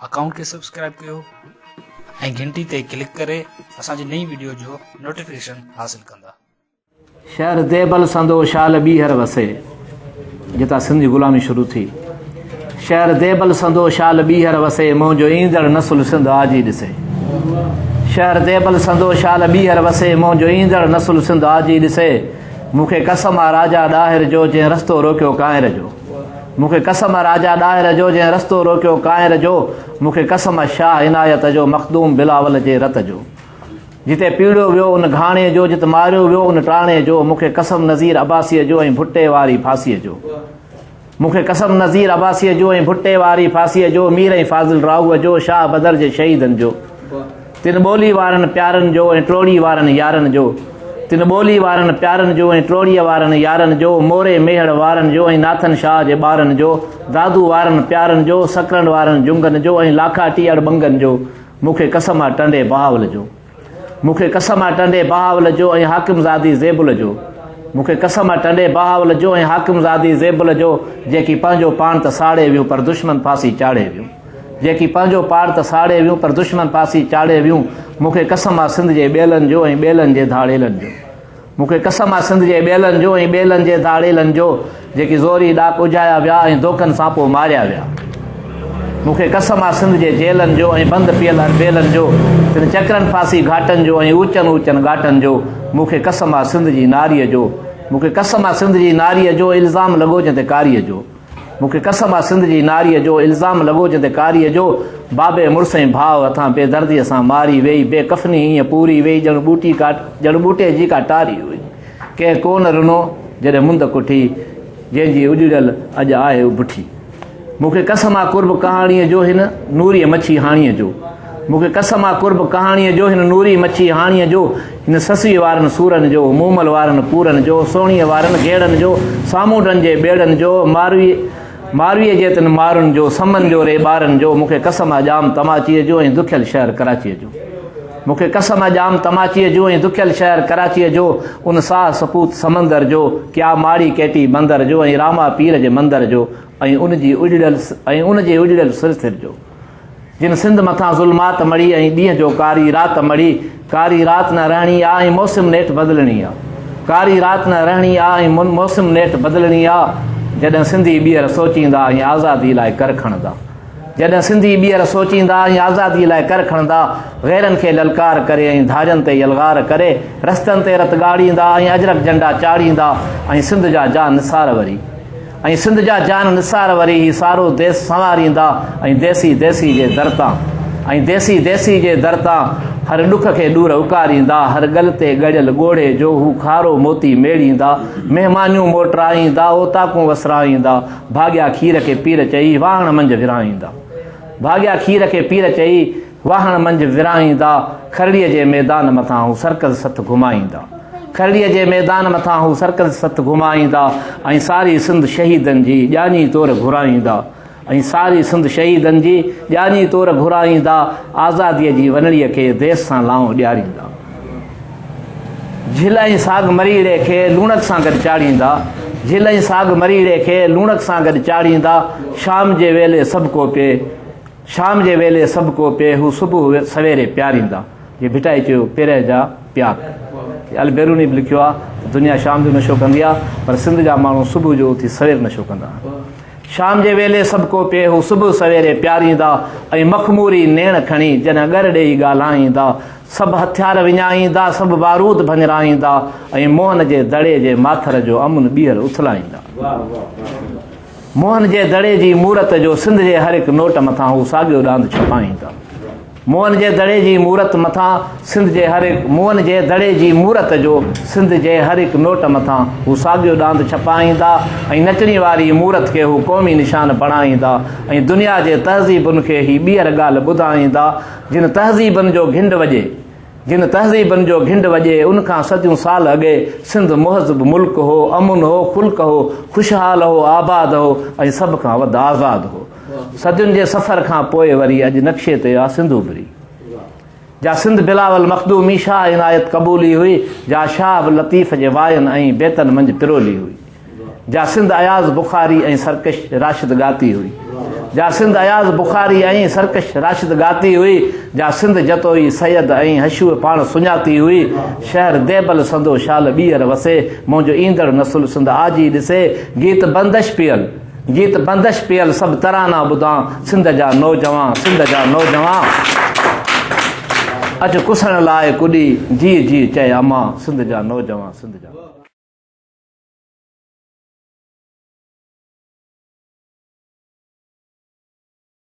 Account के subscribe कयो ऐं घंटी ते क्लिक करे असांजी नई वीडियो जो नोटिफिकेशन हासिल कंदा। शहर देबल संदो शाल बीहर वसे, जिता सिंधी गुलामी शुरू थी। शहर देबल संदो शाल बीहर वसे, मुंहिंजो ईंदड़ नसुल सिंध आजी ॾिसे। शहर देबल संदो शाल बीहर वसे, मुंहिंजो ईंदड़ नसुल सिंध आजी ॾिसे। मूंखे कसम आहे राजा ॾाहिर जो, जंहिं रस्तो रोकियो काहिर जो। मूंखे कसम आहे राजा ॾाहिर जो, जंहिं रस्तो रोकियो काहिर जो। मूंखे कसम आहे शाह इनायत जो, मखदूम बिलावल जे रत जो। जिते पीड़ियो वियो उन घाणे जो, जिते मारियो वियो उन टाणे जो। मूंखे कसम नज़ीर अब्बासीअ जो ऐं भुट्टे वारी फांसीअ जो। मूंखे कसम नज़ीर अब्बासीअ जो ऐं भुट्टे वारी फांसीअ जो। मीर ऐं फाज़िल राहूअ जो, शाह बदर जे शहीदनि जो। तिन ॿोली वारनि प्यारनि जो ऐं ट्रोड़ी वारनि यारनि जो। तिन ॿोली वारनि प्यारनि जो ऐं ट्रोड़ीअ वारनि यारनि जो। मोरे मेहड़ वारनि जो ऐं नाथन शाह जे ॿारनि जो। दादू वारनि प्यारनि जो, सकरनि वारनि जुंगनि जो ऐं लाखा टीअड़ बंगनि जो। मूंखे कसम आहे टंडे बहावल जो। मूंखे कसम आहे टंडे बहावल जो ऐं हाकिमज़ादी ज़ेबुल जो। मूंखे कसम आहे टंडे बहावल जो ऐं हाकिमज़ादी ज़ेबुल जो। जेकी पंहिंजो पाण त साड़े वियूं पर दुश्मन फांसी चाढ़े वियूं। जेकी पंहिंजो पाण त साड़े वियूं पर दुश्मन फांसी चाढ़े वियूं। मूंखे कसम आहे सिंध जे ॿेलनि जो ऐं ॿेलनि जे धाड़ेलनि जो। मूंखे कसम आहे सिंध जे ॿेलनि जो ऐं ॿेलनि जे धाड़ेलनि जो। जेकी ज़ोरी ॾाक उजाया विया ऐं धोखनि सां पोइ मारिया विया। मूंखे कसम आहे सिंध जे जेलनि जो ऐं बंदि पियल बेलनि जो। तिन चकरनि फांसी घाटनि जो ऐं ऊचनि ऊचनि घाटनि जो। मूंखे कसम आहे सिंध जी नारीअ जो। मूंखे कसम आहे सिंध जी नारीअ जो, इल्ज़ाम लॻो जंहिं कारीअ जो। मूंखे कसम आहे सिंध जी नारीअ जो, इल्ज़ाम लॻो जंहिं कारीअ जो। बाबे मुड़ुस ऐं भाउ हथां बेदर्दीअ सां मारी वेई। बेकफनी ईअं पूरी वेई ॼण ॿूटे जी का टारी हुई। कंहिं कोन रुनो जॾहिं मुंद कुठी, जंहिंजी उॼड़ियल अॼु आहे बुठी। मूंखे कसम आहे कुर्ब कहाणीअ जो, हिन नूरी मच्छी हाणीअ जो। मूंखे कसम आहे कुर्ब कहाणीअ जो, हिन नूरी मच्छी हाणीअ जो। हिन ससी वारनि सूरनि जो, मूमल वारनि पूरनि जो, सोणीअ वारनि घेड़नि जो, सामूंडनि जे ॿेड़नि जो, मारवीअ जे तिन मारुनि जो, समन जो रे ॿारनि जो। मूंखे कसम आहे जाम तमाचीअ जो ऐं दुखियल शहर कराचीअ जो। मूंखे कसम आहे जाम तमाचीअ जो ऐं दुखियल शहर कराचीअ जो। उन साह सपूत समंदर जो, क्या माड़ी केटी मंदर जो ऐं रामा पीर जे मंदर जो ऐं उन जे उजड़ियल सिलसिले जो। जिन सिंध मथां ज़ुल्मात मड़ी ऐं ॾींहं जो कारी राति मड़ी। कारी राति न रहणी आहे ऐं मौसम नेठ बदिलणी आहे। कारी राति न रहणी आहे ऐं मौसम नेठ बदिलणी आहे। जॾहिं सिंधी ॿीहर सोचींदा ऐं आज़ादी लाइ कर खणंदा। जॾहिं सिंधी ॿीहर सोचींदा ऐं आज़ादी लाइ कर खणंदा। ग़ैरनि खे ललकार करे ऐं धाजनि ते यलगार करे। रस्तनि ते रत ॻाड़ींदा ऐं अजरक झंडा चाढ़ींदा। ऐं सिंध जा जान निसार वरी, ऐं सिंध जा जान निसार वरी ही सारो देश संवारींदा। ऐं देसी देसी जे दर तां, ऐं देसी देसी जे दर तां हर ॾुख खे ॾूर उकारींदा। हर गल ते ॻड़ियल ॻोढ़े जो हू खारो मोती मेड़ींदा। महिमानियूं मोटराईंदा, ओताकूं वसराईंदा। भाॻिया खीर खे पीर चई वाहण मंझि विराईंदा। भाॻिया खीर खे पीर चई वाहण मंझि विराईंदा। खरड़ीअ जे मैदान मथां हू सर्कस सत घुमाईंदा। खरड़ीअ जे मैदान मथां हू सर्कस सत घुमाईंदा। ऐं सारी सिंध शहीदनि जी ॼानी तौर घुराईंदा। ऐं सारी सिंध शहीदनि जी ॼानी तौर घुराईंदा। आज़ादीअ जी वनड़ीअ खे देश सां लाऊं ॾियारींदा। झिल ऐं साग मरीड़े खे लूणक सां गॾु चाढ़ींदा। झिल ऐं साग मरीड़े खे लूणक सां गॾु चाढ़ींदा। शाम जे वेले सभु को पिए, शाम जे वेले सभु को पिए, हू सुबुह सवेरे प्यारींदा। इहे भिटाई चयो पहिरें जा प्याक। अल बेरूनी बि लिखियो आहे, दुनिया शाम जो नशो कंदी आहे पर सिंध जा माण्हू सुबुह जो उथी सवेर नशो कंदा। शाम जे वेले सभु को पिए, हू सुबुह सवेरे प्यारींदा। ऐं मखमूरी नेण खणी जॾहिं ॻर ॾेई ॻाल्हाईंदा। सभु हथियार विञाईंदा, सभु बारूद भञराईंदा। ऐं मोहन जे दड़े जे माथर जो अमुन ॿीहर उथलाईंदा। मोहन जे दड़े जी मूरत जो सिंध जे हर हिकु नोट मथां हू साॻियो ॾांद छपाईंदा। मोहन जे दड़े जी मूरत मथां सिंध जे मोहन जे दड़े जी मूरत जो सिंध जे हर हिकु नोट मथां हू साॻियो ॾांद छपाईंदा। ऐं नचणी वारी मूरत खे हू क़ौमी निशान बणाईंदा। ऐं दुनिया जे तहज़ीबुनि खे ही ॿीहर ॻाल्हि ॿुधाईंदा। जिन तहज़ीबनि जो घिंड वॼे, जिन तहज़ीबनि जो घिंड वॼे, उनखां सदियूं साल अॻे सिंध मुहज़िब मुल्क हो, अमुन हो, ख़ुल्क हो, ख़ुशहाल हो, आबाद हो ऐं सभ खां वधि आज़ाद हो। सदियुनि जे सफ़र खां पोइ वरी अॼु नक्शे ते आहे सिंधु उभरी। जा सिंध बिलावल मखदूमी शाह इनायत क़बूली हुई। जा शाह लतीफ़ जे वायनि ऐं बेतनि मंझि पिरोली हुई। जा सिंध अयाज़ बुखारी ऐं सरकश राशिद गाती हुई। जा सिंध अयाज़ बुखारी ऐं सरकश राशिद गाती हुई, जा सिंध जतोई सैयद ऐं हशूअ पाण सुञाती हुई। शहर देबल संदो शाल ॿीहर वसे, मुंहिंजो ईंदड़ नसुल सिंध आजी ॾिसे। गीत बंदश पियल सभु तराना ॿुधां, सिंध जा नौजवान, सिंध जा नौजवान। अच कुसण लाइ कुॾी, जी जी चए अमां, सिंध जा नौजवान, सिंध जा।